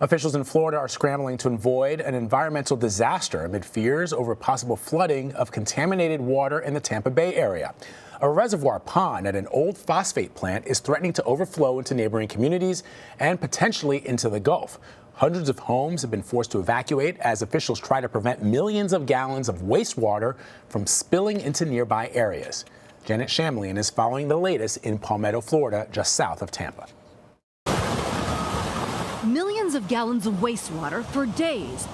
Officials in Florida are scrambling to avoid an environmental disaster amid fears over possible flooding of contaminated water in the Tampa Bay area. A reservoir pond at an old phosphate plant is threatening to overflow into neighboring communities and potentially into the Gulf. Hundreds of homes have been forced to evacuate as officials try to prevent millions of gallons of wastewater from spilling into nearby areas. Janet Shamlian is following the latest in Palmetto, Florida, just south of Tampa. Millions of gallons of wastewater for days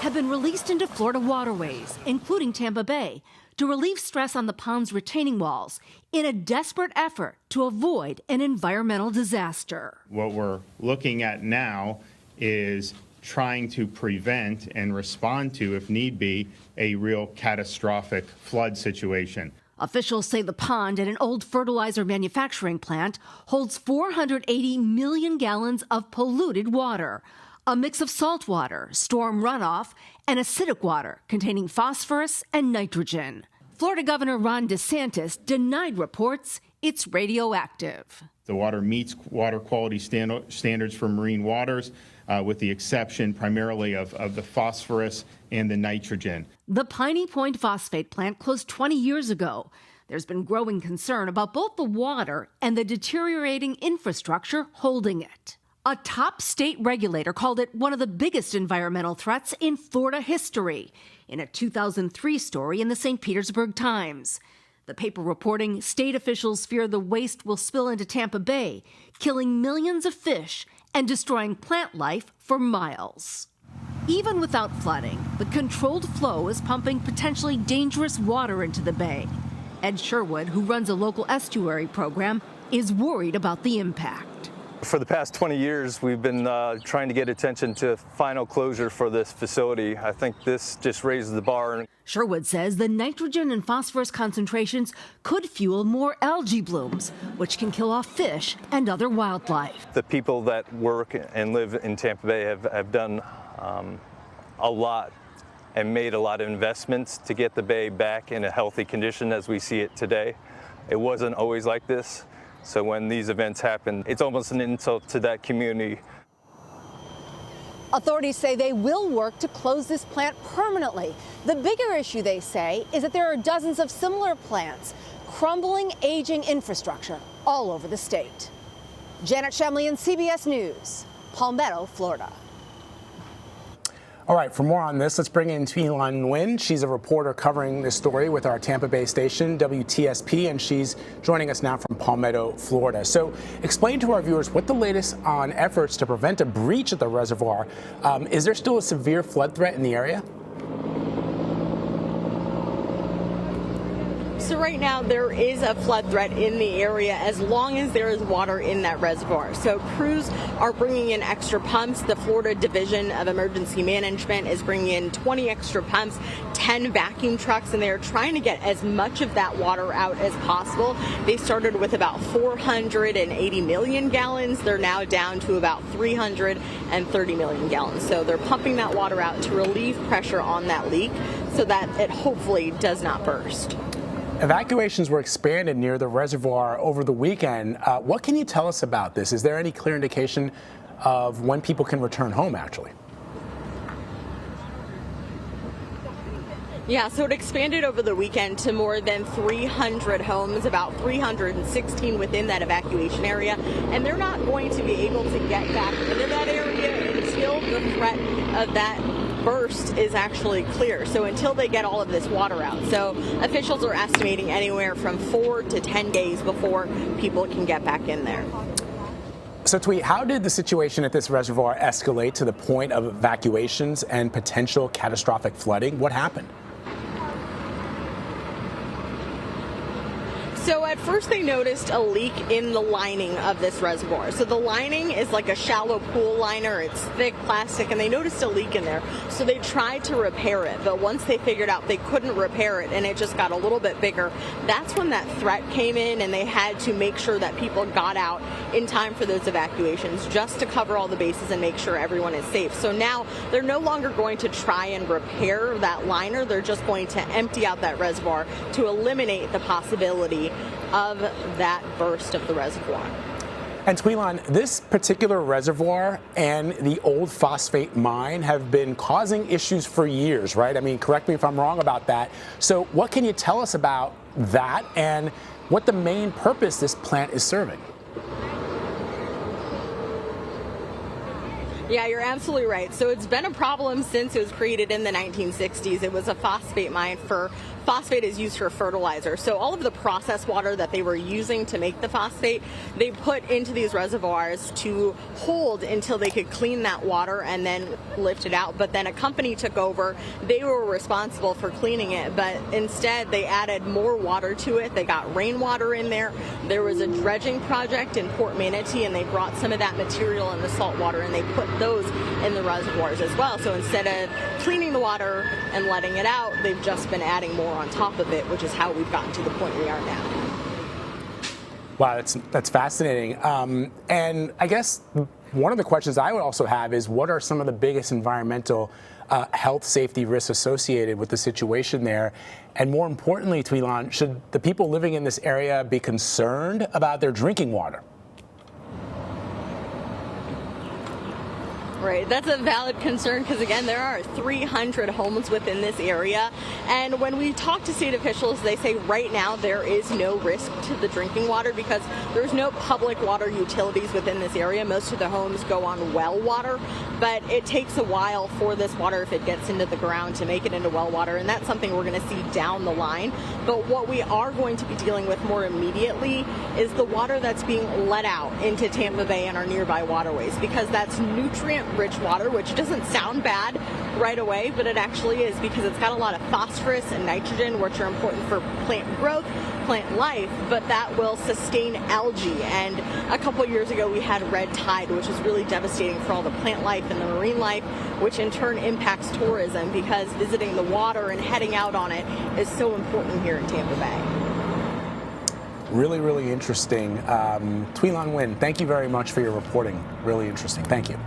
have been released into Florida waterways, including Tampa Bay, to relieve stress on the pond's retaining walls in a desperate effort to avoid an environmental disaster. What we're looking at now is trying to prevent and respond to, if need be, a real catastrophic flood situation. Officials say the pond at an old fertilizer manufacturing plant holds 480 million gallons of polluted water, a mix of salt water, storm runoff, and acidic water containing phosphorus and nitrogen. Florida Governor Ron DeSantis denied reports it's radioactive. The water meets water quality standards for marine waters, with the exception primarily of the phosphorus and the nitrogen. The Piney Point phosphate plant closed 20 years ago. There's been growing concern about both the water and the deteriorating infrastructure holding it. A top state regulator called it one of the biggest environmental threats in Florida history in a 2003 story in the St. Petersburg Times. The paper reporting state officials fear the waste will spill into Tampa Bay, killing millions of fish and destroying plant life for miles. Even without flooding, the controlled flow is pumping potentially dangerous water into the bay. Ed Sherwood, who runs a local estuary program, is worried about the impact. For the past 20 years, we've been trying to get attention to final closure for this facility. I think this just raises the bar. Sherwood says the nitrogen and phosphorus concentrations could fuel more algae blooms, which can kill off fish and other wildlife. The people that work and live in Tampa Bay have done a lot and made a lot of investments to get the bay back in a healthy condition as we see it today. It wasn't always like this. So when these events happen, it's almost an insult to that community. Authorities say they will work to close this plant permanently. The bigger issue, they say, is that there are dozens of similar plants, crumbling, aging infrastructure all over the state. Janet Shamlian, CBS News, Palmetto, Florida. All right, for more on this, let's bring in Thi-Lan Nguyen. She's a reporter covering this story with our Tampa Bay station, WTSP, and she's joining us now from Palmetto, Florida. So explain to our viewers what the latest on efforts to prevent a breach at the reservoir. Is there still a severe flood threat in the area? So right now there is a flood threat in the area as long as there is water in that reservoir. So crews are bringing in extra pumps. The Florida Division of Emergency Management is bringing in 20 extra pumps, 10 vacuum trucks, and they're trying to get as much of that water out as possible. They started with about 480 million gallons. They're now down to about 330 million gallons. So they're pumping that water out to relieve pressure on that leak so that it hopefully does not burst. Evacuations were expanded near the reservoir over the weekend. What can you tell us about this? Is there any clear indication of when people can return home, actually? Yeah, so it expanded over the weekend to more than 300 homes, about 316 within that evacuation area, and they're not going to be able to get back into that area until the threat of that burst is actually clear. So until they get all of this water out. So officials are estimating anywhere from 4 to 10 days before people can get back in there. So, Twee, how did the situation at this reservoir escalate to the point of evacuations and potential catastrophic flooding? What happened? So at first they noticed a leak in the lining of this reservoir. So the lining is like a shallow pool liner. It's thick plastic, and they noticed a leak in there. So they tried to repair it, but once they figured out they couldn't repair it and it just got a little bit bigger, that's when that threat came in, and they had to make sure that people got out in time for those evacuations just to cover all the bases and make sure everyone is safe. So now they're no longer going to try and repair that liner. They're just going to empty out that reservoir to eliminate the possibility of that burst of the reservoir. And Tweelan, this particular reservoir and the old phosphate mine have been causing issues for years, right? I mean, correct me if I'm wrong about that. So what can you tell us about that and what the main purpose this plant is serving? Yeah, you're absolutely right. So it's been a problem since it was created in the 1960s. It was a phosphate mine. Phosphate is used for fertilizer. So all of the processed water that they were using to make the phosphate, they put into these reservoirs to hold until they could clean that water and then lift it out. But then a company took over. They were responsible for cleaning it, but instead they added more water to it. They got rainwater in there. There was a dredging project in Port Manatee, and they brought some of that material in the salt water and they put those in the reservoirs as well. So instead of cleaning the water and letting it out, they've just been adding more on top of it, which is how we've gotten to the point we are now. Wow, that's fascinating. And I guess one of the questions I would also have is, what are some of the biggest environmental health safety risks associated with the situation there? And more importantly, Tweelan, should the people living in this area be concerned about their drinking water? Right, that's a valid concern because, again, there are 300 homes within this area. And when we talk to state officials, they say right now there is no risk to the drinking water because there's no public water utilities within this area. Most of the homes go on well water, but it takes a while for this water, if it gets into the ground, to make it into well water. And that's something we're going to see down the line. But what we are going to be dealing with more immediately is the water that's being let out into Tampa Bay and our nearby waterways, because that's nutrient-rich water, which doesn't sound bad right away, but it actually is, because it's got a lot of phosphorus and nitrogen, which are important for plant growth, plant life, but that will sustain algae. And a couple years ago we had red tide, which is really devastating for all the plant life and the marine life, which in turn impacts tourism, because visiting the water and heading out on it is so important here in Tampa Bay. Really, really interesting. Tweelan Nguyen, thank you very much for your reporting. Really interesting. Thank you.